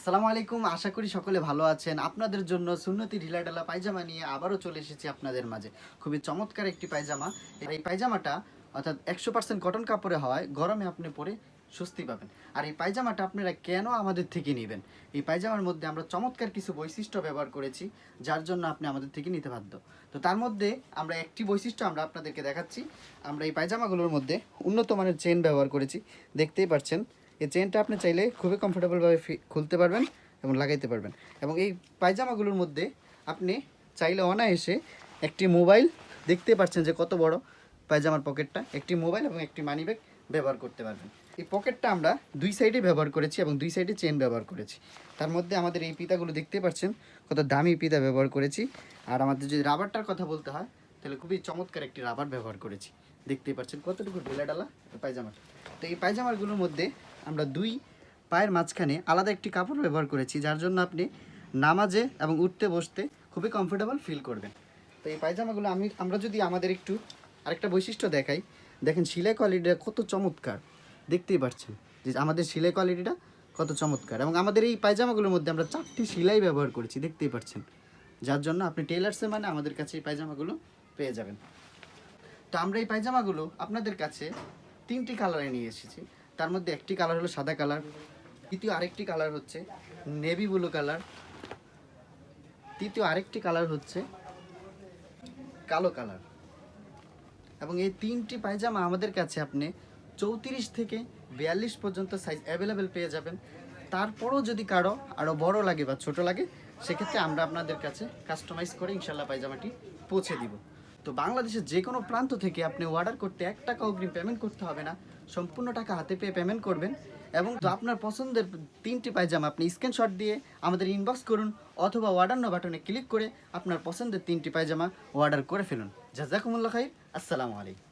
আসসালামু আলাইকুম, আশা করি সকলে ভালো আছেন। আপনাদের জন্য সুন্নতি ঢিলাঢালা পায়জামা নিয়ে আবারও চলে এসেছি আপনাদের মাঝে। খুবই চমৎকার একটি পায়জামা। এই পায়জামাটা অর্থাৎ 100% কটন কাপড়ে হওয়ায় গরমে আপনি পরে স্বস্তি পাবেন। আর এই পায়জামাটা আপনারা কেন আমাদের থেকে নেবেন? এই পায়জামার মধ্যে আমরা চমৎকার কিছু বৈশিষ্ট্য ব্যবহার করেছি, যার জন্য আপনি আমাদের থেকে নিতে বাধ্য। তো তার মধ্যে আমরা একটি বৈশিষ্ট্য আমরা আপনাদেরকে দেখাচ্ছি। আমরা এই পায়জামাগুলোর মধ্যে উন্নত মানের চেন ব্যবহার করেছি, দেখতেই পাচ্ছেন। এই চেনটা আপনি চাইলে খুবই কমফোর্টেবলভাবে খুলতে পারবেন এবং লাগাইতে পারবেন। এবং এই পায়জামাগুলোর মধ্যে আপনি চাইলে অনায়াসে একটি মোবাইল, দেখতে পাচ্ছেন যে কত বড় পায়জামার পকেটটা, একটি মোবাইল এবং একটি মানি ব্যাগ ব্যবহার করতে পারবেন। এই পকেটটা আমরা দুই সাইডে ব্যবহার করেছি এবং দুই সাইডে চেন ব্যবহার করেছি। তার মধ্যে আমাদের এই পিতাগুলো দেখতে পাচ্ছেন কত দামি পিতা ব্যবহার করেছি। আর আমাদের যদি রাবারটার কথা বলতে হয় তাহলে খুবই চমৎকার একটি রাবার ব্যবহার করেছি, দেখতেই পাচ্ছেন কতটুকু ঢিলাঢালা পায়জামা। তো এই পায়জামাগুলোর মধ্যে আমরা দুই পায়ের মাঝখানে আলাদা একটি কাপড় ব্যবহার করেছি, যার জন্য আপনি নামাজে এবং উঠতে বসতে খুবই কমফোর্টেবল ফিল করবেন। তো এই পায়জামাগুলো আমরা যদি আমাদের একটু আরেকটা বৈশিষ্ট্য দেখাই, দেখেন সেলাই কোয়ালিটিটা কত চমৎকার, দেখতেই পাচ্ছেন যে আমাদের সেলাই কোয়ালিটিটা কত চমৎকার। এবং আমাদের এই পায়জামাগুলোর মধ্যে আমরা 4টি সেলাই ব্যবহার করেছি, দেখতেই পাচ্ছেন, যার জন্য আপনি টেলার্সে মানে আমাদের কাছে এই পায়জামাগুলো পেয়ে যাবেন। তো আমরা এই পায়জামাগুলো আপনাদের কাছে 3টি কালারে নিয়ে এসেছি। তার মধ্যে একটি কালার হলো সাদা কালার, দ্বিতীয় আরেকটি কালার হচ্ছে নেভি ব্লু কালার, তৃতীয় আরেকটি কালার হচ্ছে কালো কালার। এবং এই 3টি পায়জামা আমাদের কাছে আপনি 34 থেকে 42 পর্যন্ত সাইজ অ্যাভেলেবেল পেয়ে যাবেন। তারপরও যদি কারো আরও বড় লাগে বা ছোট লাগে, সেক্ষেত্রে আমরা আপনাদের কাছে কাস্টমাইজ করে ইনশাল্লাহ পায়জামাটি পৌঁছে দিব। তো বাংলাদেশের যে কোনো প্রান্ত থেকে আপনি অর্ডার করতে 1 টাকা অগ্রিম পেমেন্ট করতে হবে না, সম্পূর্ণ টাকা হাতে পেয়ে পেমেন্ট করবেন। এবং তো আপনার পছন্দের 3টি পায়জামা আপনি স্ক্রিনশট দিয়ে আমাদের ইনবক্স করুন, অথবা অর্ডার নাও বাটনে ক্লিক করে আপনার পছন্দের 3টি পায়জামা অর্ডার করে ফেলুন। জাযাকুমুল্লাহ খাইর। আসসালামু আলাইকুম।